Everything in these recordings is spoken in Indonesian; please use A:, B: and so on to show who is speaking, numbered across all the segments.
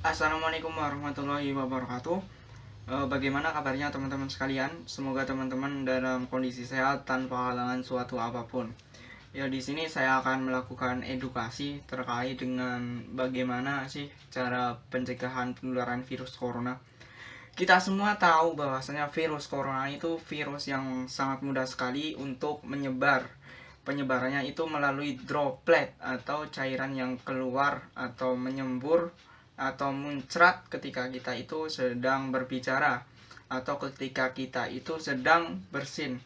A: Assalamualaikum warahmatullahi wabarakatuh. Bagaimana kabarnya teman-teman sekalian? Semoga teman-teman dalam kondisi sehat tanpa halangan suatu apapun. Ya, di sini saya akan melakukan edukasi terkait dengan bagaimana sih cara pencegahan penularan virus corona. Kita semua tahu bahwasanya virus corona itu virus yang sangat mudah sekali untuk menyebar. Penyebarannya itu melalui droplet atau cairan yang keluar atau menyembur atau muncrat ketika kita itu sedang berbicara atau ketika kita itu sedang bersin.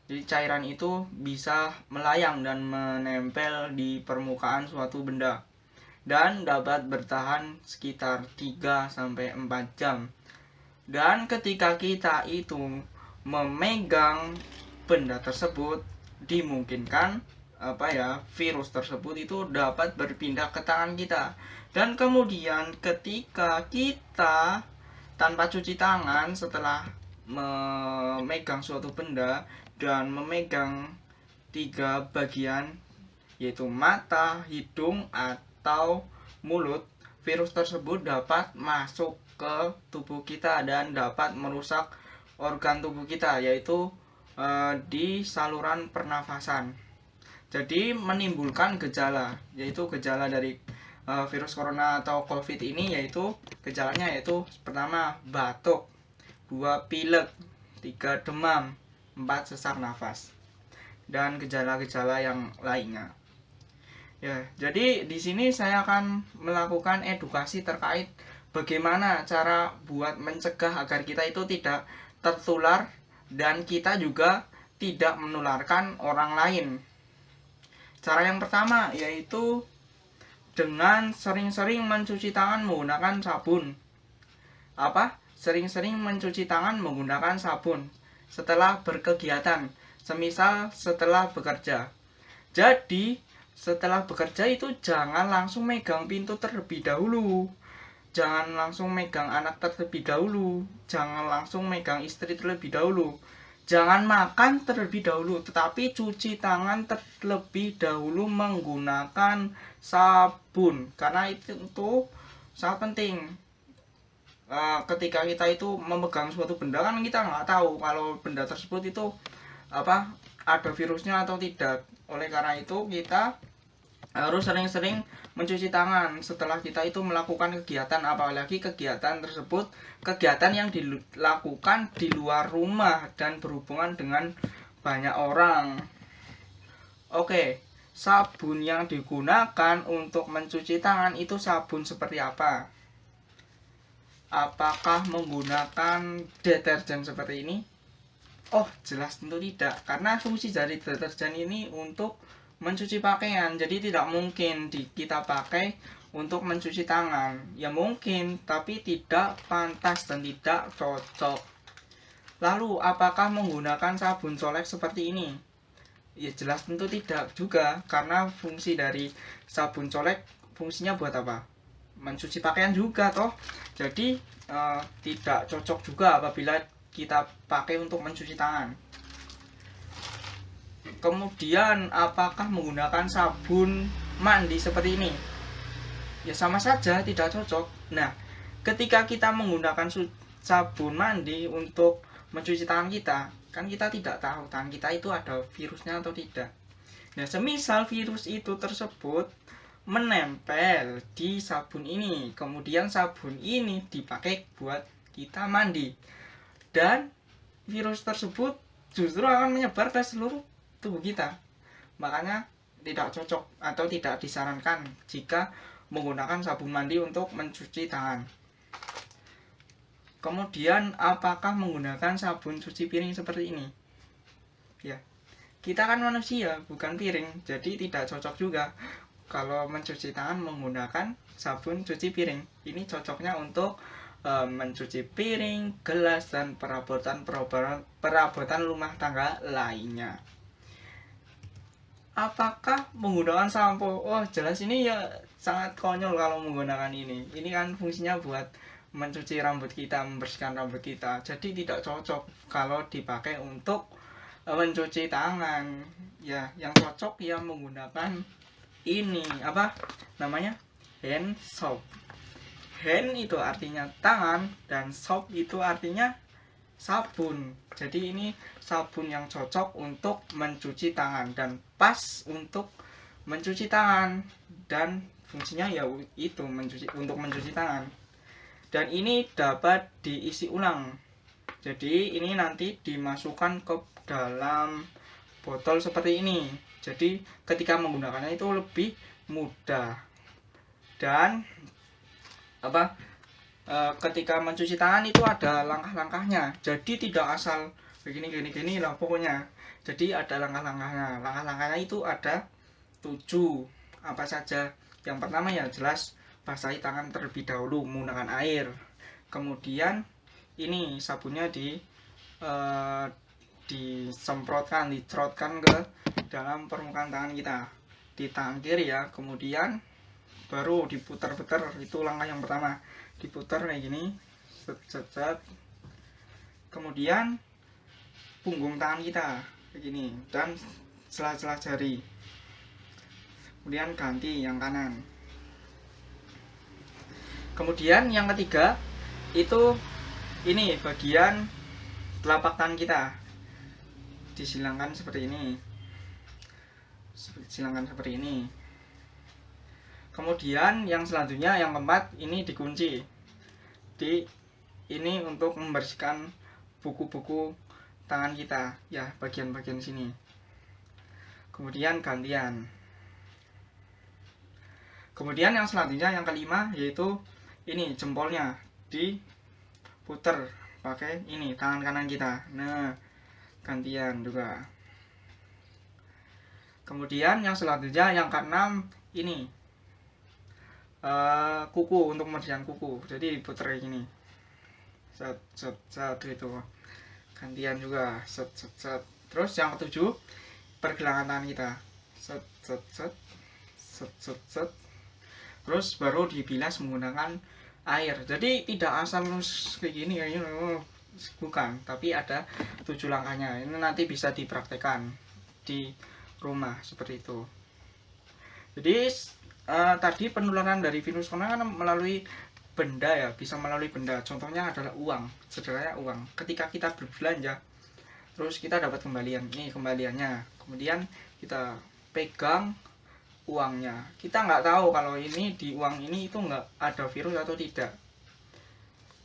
A: Jadi cairan itu bisa melayang dan menempel di permukaan suatu benda dan dapat bertahan sekitar 3 sampai 4 jam. Dan ketika kita itu memegang benda tersebut, dimungkinkan virus tersebut itu dapat berpindah ke tangan kita. Dan kemudian ketika kita tanpa cuci tangan setelah memegang suatu benda dan memegang tiga bagian, yaitu mata, hidung, atau mulut, virus tersebut dapat masuk ke tubuh kita dan dapat merusak organ tubuh kita, yaitu di saluran pernafasan. Jadi menimbulkan gejala, yaitu gejala dari virus corona atau COVID ini, yaitu gejalanya yaitu pertama batuk, 2 pilek, 3 demam, 4 sesak nafas, dan gejala-gejala yang lainnya. Ya, jadi di sini saya akan melakukan edukasi terkait bagaimana cara buat mencegah agar kita itu tidak tertular dan kita juga tidak menularkan orang lain. Cara yang pertama yaitu dengan sering-sering mencuci tangan menggunakan sabun. Sering-sering mencuci tangan menggunakan sabun setelah berkegiatan, semisal setelah bekerja. Jadi setelah bekerja itu jangan langsung megang pintu terlebih dahulu, jangan langsung megang anak terlebih dahulu, jangan langsung megang istri terlebih dahulu, jangan makan terlebih dahulu, tetapi cuci tangan terlebih dahulu menggunakan sabun, karena itu sangat penting. Ketika kita itu memegang suatu benda kan kita nggak tahu kalau benda tersebut itu ada virusnya atau tidak. Oleh karena itu kita harus sering-sering mencuci tangan setelah kita itu melakukan kegiatan, apalagi kegiatan tersebut kegiatan yang dilakukan di luar rumah dan berhubungan dengan banyak orang. Oke, sabun yang digunakan untuk mencuci tangan itu sabun seperti apa? Apakah menggunakan deterjen seperti ini? Oh, jelas tentu tidak, karena fungsi dari deterjen ini untuk mencuci pakaian, jadi tidak mungkin kita pakai untuk mencuci tangan. Ya mungkin, tapi tidak pantas dan tidak cocok. Lalu, apakah menggunakan sabun colek seperti ini? Ya jelas tentu tidak juga, karena fungsi dari sabun colek fungsinya buat apa? Mencuci pakaian juga toh. Jadi tidak cocok juga apabila kita pakai untuk mencuci tangan. Kemudian apakah menggunakan sabun mandi seperti ini? Ya sama saja, tidak cocok. Nah, ketika kita menggunakan sabun mandi untuk mencuci tangan kita, kan kita tidak tahu tangan kita itu ada virusnya atau tidak. Nah, semisal virus itu tersebut menempel di sabun ini, kemudian sabun ini dipakai buat kita mandi, dan virus tersebut justru akan menyebar ke seluruh tubuh kita. Makanya tidak cocok atau tidak disarankan jika menggunakan sabun mandi untuk mencuci tangan. Kemudian apakah menggunakan sabun cuci piring seperti ini? Ya, kita kan manusia bukan piring, jadi tidak cocok juga kalau mencuci tangan menggunakan sabun cuci piring. Ini cocoknya untuk mencuci piring, gelas, dan perabotan rumah tangga lainnya. Apakah menggunakan sampo? Oh jelas ini ya sangat konyol kalau menggunakan ini. Ini kan fungsinya buat mencuci rambut kita, membersihkan rambut kita. Jadi tidak cocok kalau dipakai untuk mencuci tangan. Ya, yang cocok ya menggunakan ini hand soap. hand itu artinya tangan dan soap itu artinya sabun. Jadi ini sabun yang cocok untuk mencuci tangan dan pas untuk mencuci tangan, dan fungsinya ya itu untuk mencuci tangan. Dan ini dapat diisi ulang. Jadi ini nanti dimasukkan ke dalam botol seperti ini. Jadi ketika menggunakannya itu lebih mudah. Dan ketika mencuci tangan itu ada langkah-langkahnya. Jadi tidak asal begini lah pokoknya. Jadi ada langkah-langkahnya. Langkah-langkahnya itu ada 7. Apa saja? Yang pertama ya jelas basahi tangan terlebih dahulu menggunakan air. Kemudian ini sabunnya disemprotkan, dicerotkan ke dalam permukaan tangan kita di tangan kiri ya. Kemudian baru diputar-putar, itu langkah yang pertama, diputar kayak gini, set. Kemudian punggung tangan kita kayak gini dan sela-sela jari. Kemudian ganti yang kanan. Kemudian yang ketiga itu ini bagian telapak tangan kita, disilangkan seperti ini, Kemudian yang selanjutnya yang keempat ini dikunci ini untuk membersihkan buku-buku tangan kita ya, bagian-bagian sini. Kemudian gantian. Kemudian yang selanjutnya yang kelima yaitu ini jempolnya diputer pakai ini tangan kanan kita. Nah, gantian juga. Kemudian yang selanjutnya yang keenam ini kuku, untuk membersihkan kuku. Jadi diputer kayak gini. Set gitu. Gantian juga. Set. Terus yang ketujuh pergelangan tangan kita. Set. Terus baru dibilas menggunakan air. Jadi tidak asal kayak gini bukan, tapi ada 7 langkahnya. Ini nanti bisa dipraktekkan di rumah seperti itu. Jadi tadi penularan dari virus corona kan melalui benda ya, bisa melalui benda. Contohnya adalah uang, sederhananya uang. Ketika kita berbelanja, terus kita dapat kembalian, ini kembaliannya. Kemudian kita pegang uangnya, kita nggak tahu kalau ini di uang ini itu nggak ada virus atau tidak.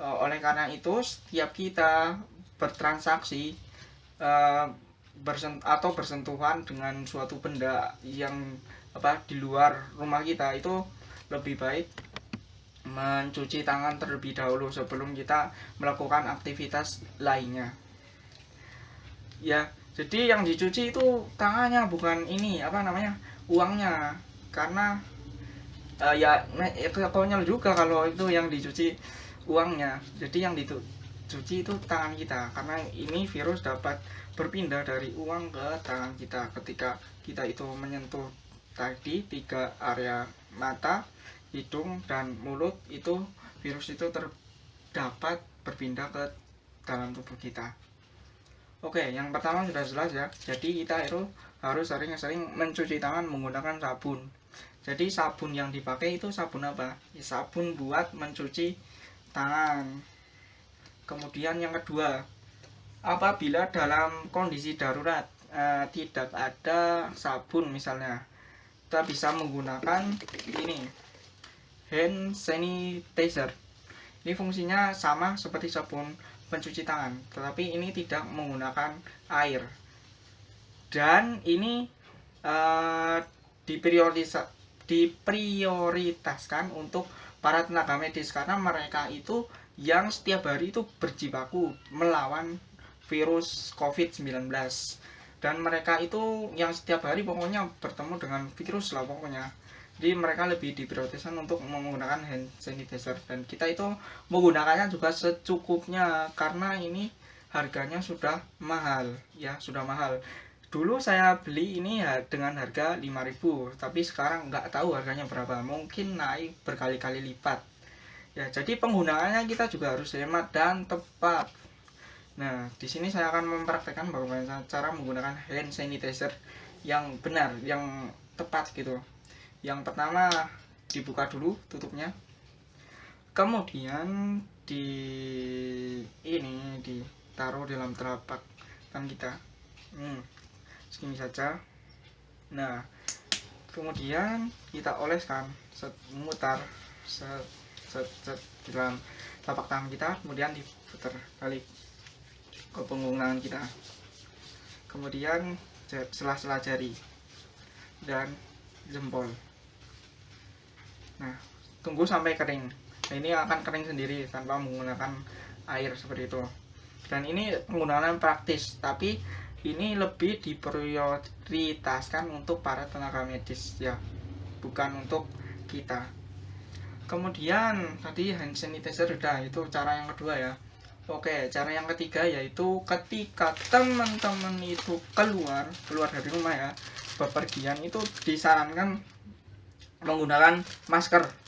A: Oleh karena itu setiap kita bertransaksi atau bersentuhan dengan suatu benda yang di luar rumah kita, itu lebih baik mencuci tangan terlebih dahulu sebelum kita melakukan aktivitas lainnya ya. Jadi yang dicuci itu tangannya, bukan ini uangnya, karena itu konyol juga kalau itu yang dicuci uangnya. Jadi yang dicuci itu tangan kita, karena ini virus dapat berpindah dari uang ke tangan kita ketika kita itu menyentuh tadi 3 area mata, hidung, dan mulut. Itu virus itu dapat berpindah ke dalam tubuh kita. Oke, yang pertama sudah jelas ya. Jadi kita itu harus sering-sering mencuci tangan menggunakan sabun. Jadi sabun yang dipakai itu sabun apa? Sabun buat mencuci tangan. Kemudian yang kedua, apabila dalam kondisi darurat tidak ada sabun misalnya, kita bisa menggunakan ini hand sanitizer. Ini fungsinya sama seperti sabun pencuci tangan, tetapi ini tidak menggunakan air. Dan ini diprioritaskan untuk para tenaga medis, karena mereka itu yang setiap hari itu berjibaku melawan virus COVID-19. Dan mereka itu yang setiap hari pokoknya bertemu dengan virus lah pokoknya. Jadi mereka lebih diprioritaskan untuk menggunakan hand sanitizer, dan kita itu menggunakannya juga secukupnya karena ini harganya sudah mahal ya, sudah mahal. Dulu saya beli ini ya dengan harga 5.000, tapi sekarang nggak tahu harganya berapa, mungkin naik berkali-kali lipat ya. Jadi penggunaannya kita juga harus hemat dan tepat. Nah, di sini saya akan mempraktekkan bagaimana cara menggunakan hand sanitizer yang benar, yang tepat gitu. Yang pertama, dibuka dulu tutupnya. Kemudian ditaruh dalam telapak tangan kita, segini saja. Nah, kemudian kita oleskan, memutar dalam telapak tangan kita, kemudian diputar balik ke punggung tangan kita, kemudian sela-sela jari dan jempol. Nah, tunggu sampai kering. Nah, ini akan kering sendiri tanpa menggunakan air seperti itu. Dan ini penggunaan praktis, tapi ini lebih diprioritaskan untuk para tenaga medis ya, bukan untuk kita. Kemudian tadi hand sanitizer sudah, itu cara yang kedua ya. Oke, cara yang ketiga yaitu ketika teman-teman itu keluar dari rumah ya, bepergian, itu disarankan menggunakan masker.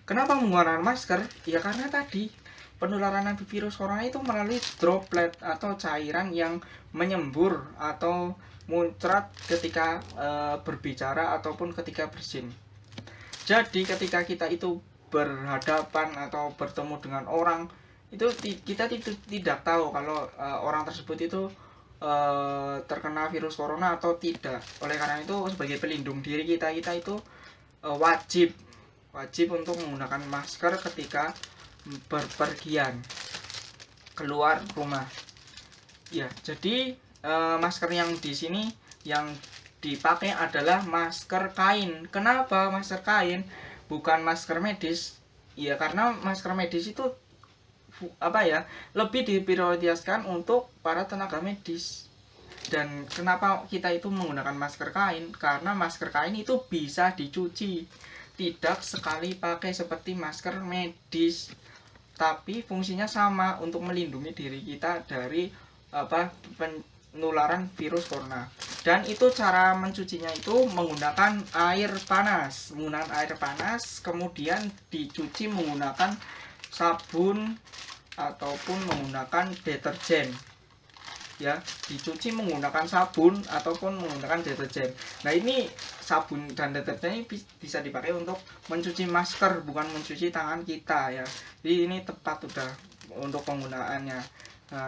A: Kenapa menggunakan masker? Ya karena tadi penularan virus corona itu melalui droplet atau cairan yang menyembur atau muncrat ketika berbicara ataupun ketika bersin. Jadi ketika kita itu berhadapan atau bertemu dengan orang, itu kita tidak tahu kalau orang tersebut itu terkena virus corona atau tidak. Oleh karena itu sebagai pelindung diri kita itu wajib untuk menggunakan masker ketika berpergian keluar rumah. Ya, jadi masker yang di sini yang dipakai adalah masker kain. Kenapa masker kain, bukan masker medis? Ya karena masker medis itu lebih diprioritaskan untuk para tenaga medis. Dan kenapa kita itu menggunakan masker kain? Karena masker kain itu bisa dicuci, tidak sekali pakai seperti masker medis, tapi fungsinya sama untuk melindungi diri kita dari penularan virus corona. Dan itu cara mencucinya itu menggunakan air panas, kemudian dicuci menggunakan sabun ataupun menggunakan deterjen. Ya, dicuci menggunakan sabun ataupun menggunakan deterjen. Nah, ini sabun dan deterjen ini bisa dipakai untuk mencuci masker, bukan mencuci tangan kita ya. Jadi ini tepat sudah untuk penggunaannya.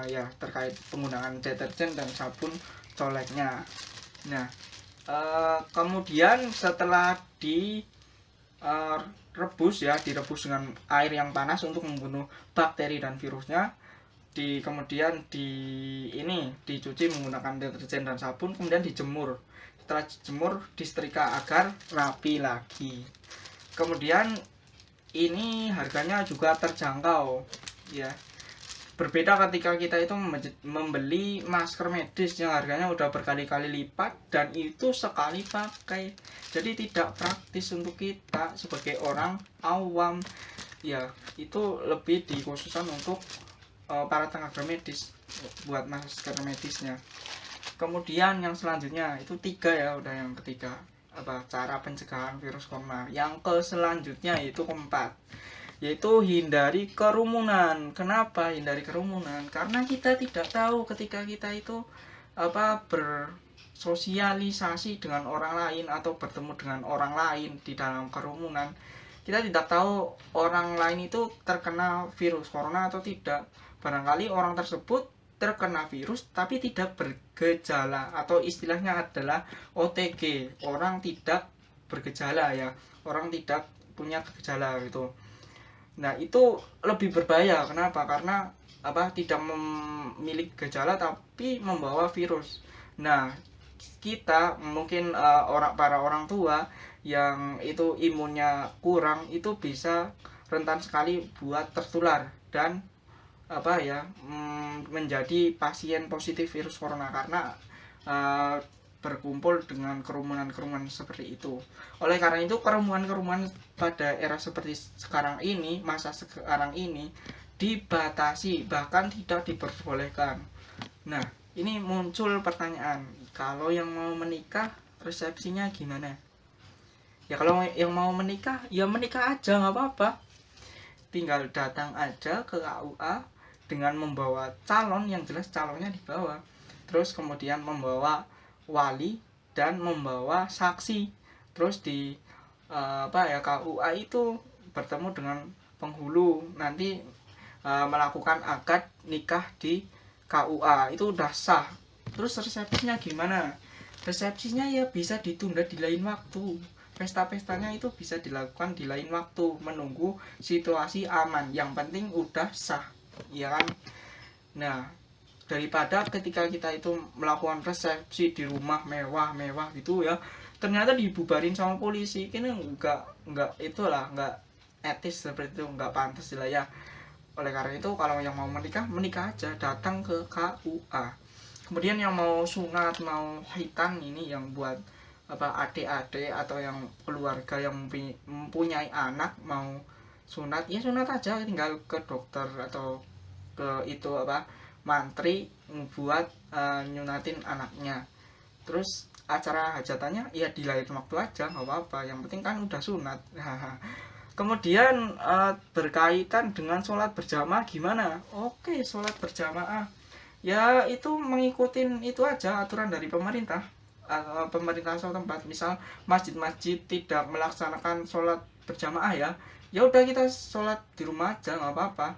A: Ya, terkait penggunaan deterjen dan sabun coleknya. Nah, kemudian setelah direbus dengan air yang panas untuk membunuh bakteri dan virusnya, kemudian dicuci menggunakan deterjen dan sabun, kemudian dijemur. Setelah dijemur, disetrika agar rapi lagi. Kemudian ini harganya juga terjangkau ya. Berbeda ketika kita itu membeli masker medis yang harganya udah berkali-kali lipat dan itu sekali pakai. Jadi tidak praktis untuk kita sebagai orang awam. Ya, itu lebih dikhususkan untuk para tenaga medis buat masker medisnya. Kemudian yang selanjutnya itu 3 ya, udah yang ketiga cara pencegahan virus corona. Yang selanjutnya itu keempat, yaitu hindari kerumunan. Kenapa hindari kerumunan? Karena kita tidak tahu ketika kita itu bersosialisasi dengan orang lain atau bertemu dengan orang lain di dalam kerumunan, kita tidak tahu orang lain itu terkena virus corona atau tidak. Barangkali orang tersebut terkena virus tapi tidak bergejala, atau istilahnya adalah OTG, orang tidak bergejala ya, orang tidak punya gejala gitu. Nah, itu lebih berbahaya. Kenapa? Karena tidak memiliki gejala tapi membawa virus. Nah, kita mungkin para orang tua yang itu imunnya kurang itu bisa rentan sekali buat tertular dan menjadi pasien positif virus corona karena berkumpul dengan kerumunan seperti itu. Oleh karena itu kerumunan pada era seperti masa sekarang ini dibatasi, bahkan tidak diperbolehkan. Nah, ini muncul pertanyaan, kalau yang mau menikah resepsinya gimana? Ya kalau yang mau menikah ya menikah aja, nggak apa-apa, tinggal datang aja ke KUA dengan membawa calon, yang jelas calonnya dibawa, terus kemudian membawa wali dan membawa saksi, terus di KUA itu bertemu dengan penghulu nanti melakukan akad nikah di KUA, itu udah sah. Terus resepsinya gimana? Resepsinya ya bisa ditunda di lain waktu. Pesta-pestanya itu bisa dilakukan di lain waktu, menunggu situasi aman. Yang penting udah sah, ya kan? Nah, daripada ketika kita itu melakukan resepsi di rumah mewah-mewah gitu ya, ternyata dibubarin sama polisi, ini enggak itulah, enggak etis seperti itu, enggak pantas lah ya. Oleh karena itu kalau yang mau menikah aja datang ke KUA. Kemudian yang mau sunat, mau hitan, ini yang buat adik-adik atau yang keluarga yang mempunyai anak mau sunat, ya sunat aja, tinggal ke dokter atau ke itu mantri buat nyunatin anaknya. Terus acara hajatannya ya di lain waktu aja, nggak apa-apa, yang penting kan udah sunat. Kemudian berkaitan dengan sholat berjamaah gimana? Oke, sholat berjamaah ya itu mengikuti itu aja aturan dari pemerintah setempat. Misal masjid-masjid tidak melaksanakan sholat berjamaah ya udah kita sholat di rumah aja, nggak apa-apa.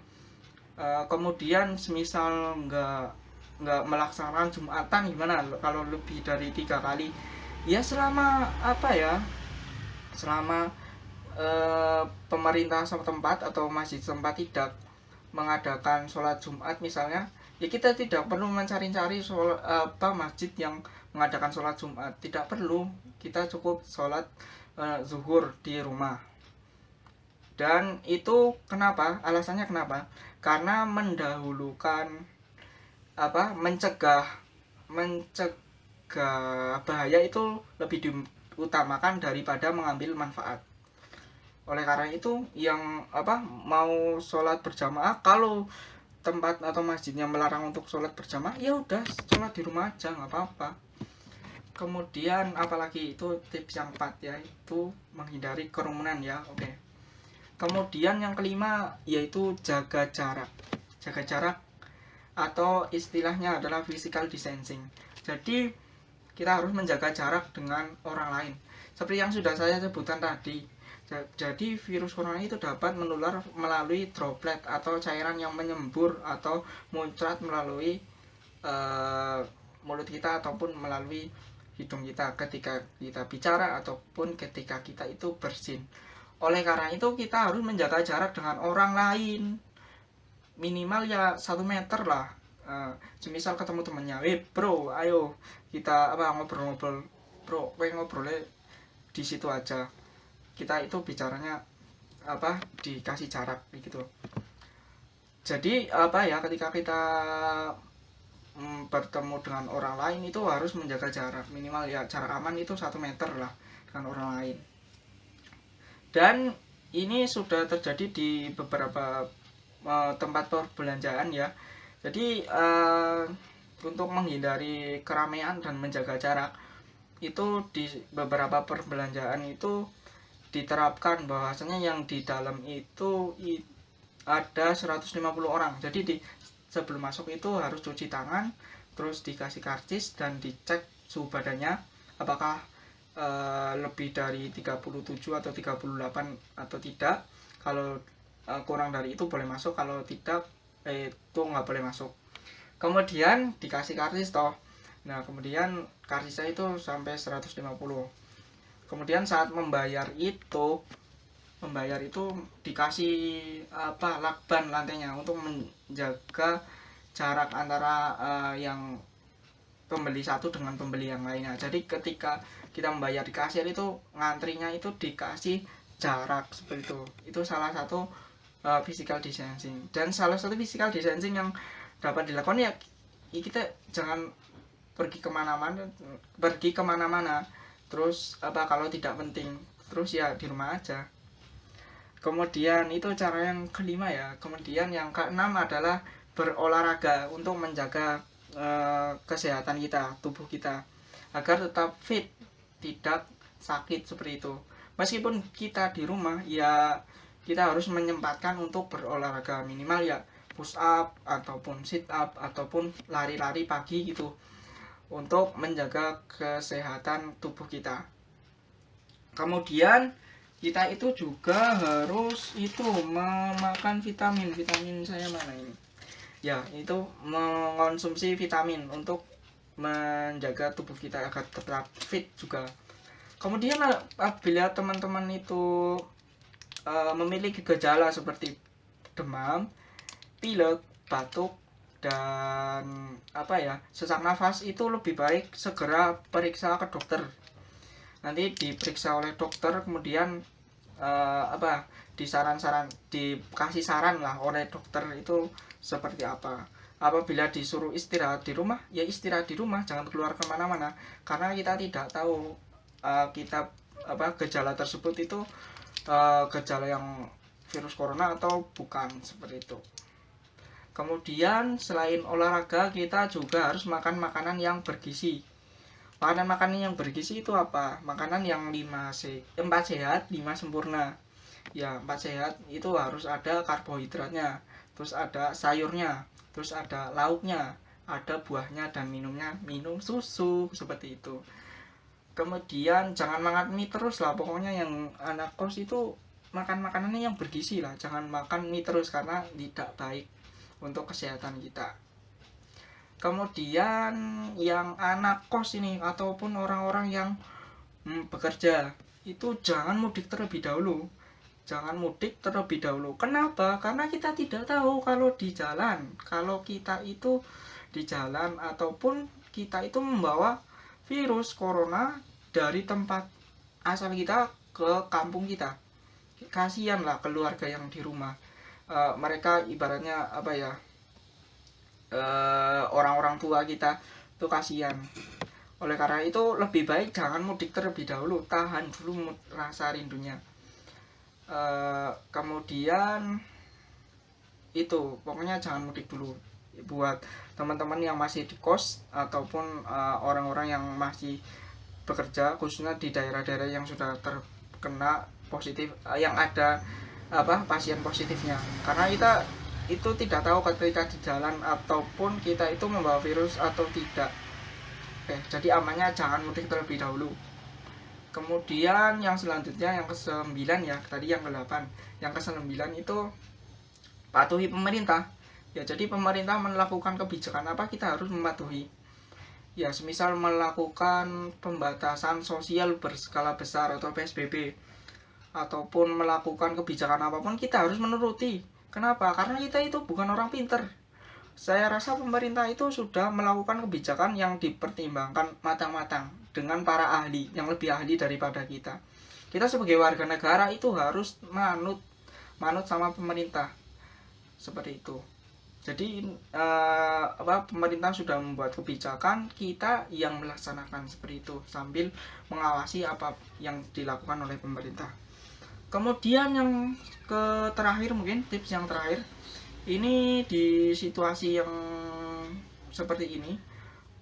A: Kemudian semisal nggak melaksanakan Jumatan gimana kalau lebih dari 3 kali, ya selama selama pemerintah setempat atau masjid setempat tidak mengadakan sholat Jumat misalnya, ya kita tidak perlu mencari-cari masjid yang mengadakan sholat Jumat, tidak perlu, kita cukup sholat zuhur di rumah. Dan itu kenapa? Alasannya kenapa? Karena mendahulukan mencegah bahaya itu lebih diutamakan daripada mengambil manfaat. Oleh karena itu yang mau sholat berjamaah, kalau tempat atau masjidnya melarang untuk sholat berjamaah, ya udah sholat di rumah aja, nggak apa-apa. Kemudian apalagi itu tips yang 4 ya, itu menghindari kerumunan ya. Oke. Kemudian yang kelima yaitu jaga jarak. Jaga jarak atau istilahnya adalah physical distancing. Jadi kita harus menjaga jarak dengan orang lain. Seperti yang sudah saya sebutkan tadi. Jadi virus corona itu dapat menular melalui droplet atau cairan yang menyembur atau muncrat melalui mulut kita ataupun melalui hidung kita ketika kita bicara ataupun ketika kita itu bersin. Oleh karena itu kita harus menjaga jarak dengan orang lain, minimal ya 1 meter lah. Semisal ketemu temennya, bro, ayo kita ngobrol-ngobrol, bro, ngobrolnya di situ aja. Kita itu bicaranya dikasih jarak gitu. Jadi ketika kita bertemu dengan orang lain itu harus menjaga jarak, minimal ya jarak aman itu 1 meter lah dengan orang lain. Dan ini sudah terjadi di beberapa tempat perbelanjaan ya. Jadi untuk menghindari keramaian dan menjaga jarak itu di beberapa perbelanjaan itu diterapkan bahwasanya yang di dalam itu ada 150 orang. Jadi sebelum masuk itu harus cuci tangan, terus dikasih karcis dan dicek suhu badannya apakah lebih dari 37 atau 38 atau tidak. Kalau kurang dari itu boleh masuk, kalau tidak itu nggak boleh masuk. Kemudian dikasih karcis toh. Nah, kemudian karcisnya itu sampai 150. Kemudian saat membayar itu dikasih lakban lantainya untuk menjaga jarak antara yang pembeli satu dengan pembeli yang lainnya. Jadi ketika kita membayar di kasir itu ngantrinya itu dikasih jarak seperti itu. Itu salah satu physical distancing. Dan salah satu physical distancing yang dapat dilakukan ya kita jangan pergi kemana-mana. Terus kalau tidak penting, terus ya di rumah aja. Kemudian itu cara yang kelima ya. Kemudian yang keenam adalah berolahraga untuk menjaga kesehatan kita, tubuh kita agar tetap fit, tidak sakit seperti itu. Meskipun kita di rumah ya kita harus menyempatkan untuk berolahraga, minimal ya push up ataupun sit up ataupun lari-lari pagi gitu, untuk menjaga kesehatan tubuh kita. Kemudian kita itu juga harus itu memakan vitamin. Vitamin saya mana ini? Ya, itu mengonsumsi vitamin untuk menjaga tubuh kita agar tetap fit juga. Kemudian apabila teman-teman itu memiliki gejala seperti demam, pilek, batuk, dan sesak nafas, itu lebih baik segera periksa ke dokter. Nanti diperiksa oleh dokter, kemudian dikasih saran lah oleh dokter itu seperti apa. Apabila disuruh istirahat di rumah, ya istirahat di rumah, jangan keluar kemana-mana, karena kita tidak tahu gejala tersebut itu gejala yang virus corona atau bukan, seperti itu. Kemudian selain olahraga, kita juga harus makan makanan yang bergizi. Makanan yang bergizi itu apa? Makanan yang 4 sehat, 5 sempurna. Ya, 4 sehat itu harus ada karbohidratnya, terus ada sayurnya, terus ada lauknya, ada buahnya, dan minum susu, seperti itu. Kemudian jangan makan mie terus lah, pokoknya yang anak kos itu makan makanannya yang bergizi lah, jangan makan mie terus karena tidak baik untuk kesehatan kita. Kemudian yang anak kos ini ataupun orang-orang yang bekerja itu jangan mudik terlebih dahulu. Kenapa? Karena kita tidak tahu kalau kita itu di jalan ataupun kita itu membawa virus corona dari tempat asal kita ke kampung kita. Kasihan lah keluarga yang di rumah. Mereka ibaratnya orang-orang tua kita itu kasihan. Oleh karena itu lebih baik jangan mudik terlebih dahulu, tahan dulu rasa rindunya. Kemudian itu pokoknya jangan mudik dulu. Buat teman-teman yang masih di kos ataupun orang-orang yang masih bekerja, khususnya di daerah-daerah yang sudah terkena positif, yang ada pasien positifnya, karena kita itu tidak tahu ketika di jalan ataupun kita itu membawa virus atau tidak. Jadi amannya jangan mudik terlebih dahulu. Kemudian yang selanjutnya yang ke-9 ya, tadi yang ke-8. Yang ke-9 itu patuhi pemerintah. Ya, jadi pemerintah melakukan kebijakan apa kita harus mematuhi. Ya, semisal melakukan pembatasan sosial berskala besar atau PSBB ataupun melakukan kebijakan apapun kita harus menuruti. Kenapa? Karena kita itu bukan orang pinter. Saya rasa pemerintah itu sudah melakukan kebijakan yang dipertimbangkan matang-matang dengan para ahli yang lebih ahli daripada kita. Kita sebagai warga negara itu harus manut sama pemerintah, seperti itu. Jadi pemerintah sudah membuat kebijakan, kita yang melaksanakan seperti itu sambil mengawasi apa yang dilakukan oleh pemerintah. Kemudian yang terakhir, mungkin tips yang terakhir, ini di situasi yang seperti ini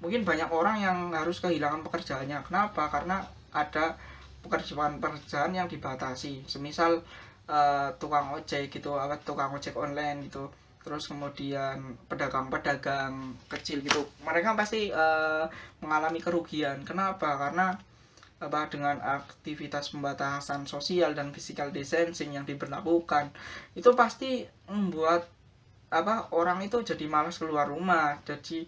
A: mungkin banyak orang yang harus kehilangan pekerjaannya. Kenapa? Karena ada pekerjaan yang dibatasi, semisal tukang ojek gitu, tukang ojek online gitu, terus kemudian pedagang-pedagang kecil gitu, mereka pasti mengalami kerugian. Kenapa? Karena dengan aktivitas pembatasan sosial dan physical distancing yang diberlakukan, itu pasti membuat orang itu jadi malas keluar rumah. Jadi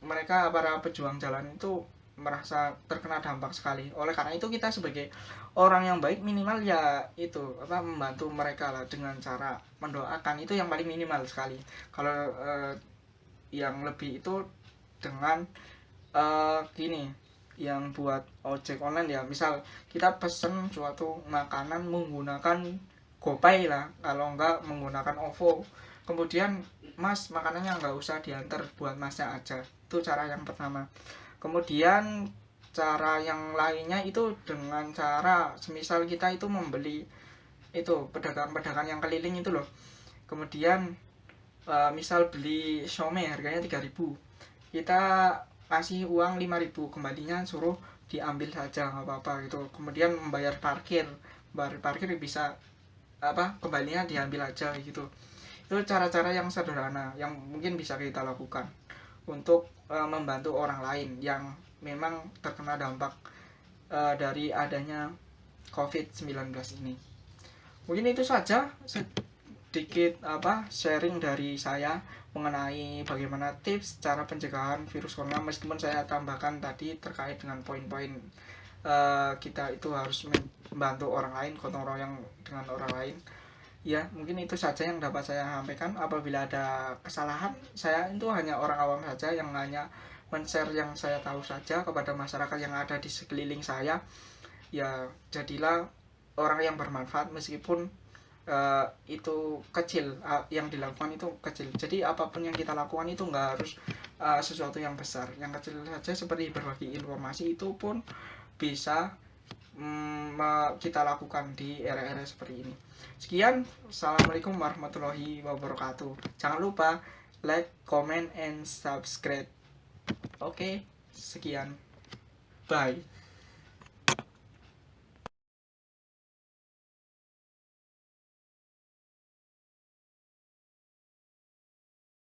A: mereka para pejuang jalan itu merasa terkena dampak sekali. Oleh karena itu kita sebagai orang yang baik minimal ya itu membantu mereka lah dengan cara mendoakan, itu yang paling minimal sekali. Kalau yang lebih itu dengan gini, yang buat ojek online ya, misal kita pesen suatu makanan menggunakan GoPay lah, kalau enggak menggunakan OVO, kemudian mas makanannya enggak usah diantar, buat masnya aja. Itu cara yang pertama. Kemudian cara yang lainnya itu dengan cara semisal kita itu membeli itu pedagang-pedagang yang keliling itu loh, kemudian misal beli siomay harganya 3.000, kita kasih uang 5.000, kembalinya suruh diambil saja, nggak apa-apa gitu. Kemudian membayar parkir bisa kembalinya diambil aja gitu. Itu cara-cara yang sederhana yang mungkin bisa kita lakukan untuk membantu orang lain yang memang terkena dampak dari adanya COVID-19 ini. Mungkin itu saja sedikit sharing dari saya mengenai bagaimana tips cara pencegahan virus corona, meskipun saya tambahkan tadi terkait dengan poin-poin kita itu harus membantu orang lain, gotong royong dengan orang lain. Ya, mungkin itu saja yang dapat saya sampaikan. Apabila ada kesalahan, saya itu hanya orang awam saja yang hanya men-share yang saya tahu saja kepada masyarakat yang ada di sekeliling saya. Ya, jadilah orang yang bermanfaat meskipun itu kecil, yang dilakukan itu kecil. Jadi apapun yang kita lakukan itu nggak harus sesuatu yang besar. Yang kecil saja seperti berbagi informasi itu pun bisa kita lakukan di era-era seperti ini. Sekian, assalamualaikum warahmatullahi wabarakatuh. Jangan lupa like, comment, and subscribe. Oke, sekian, bye.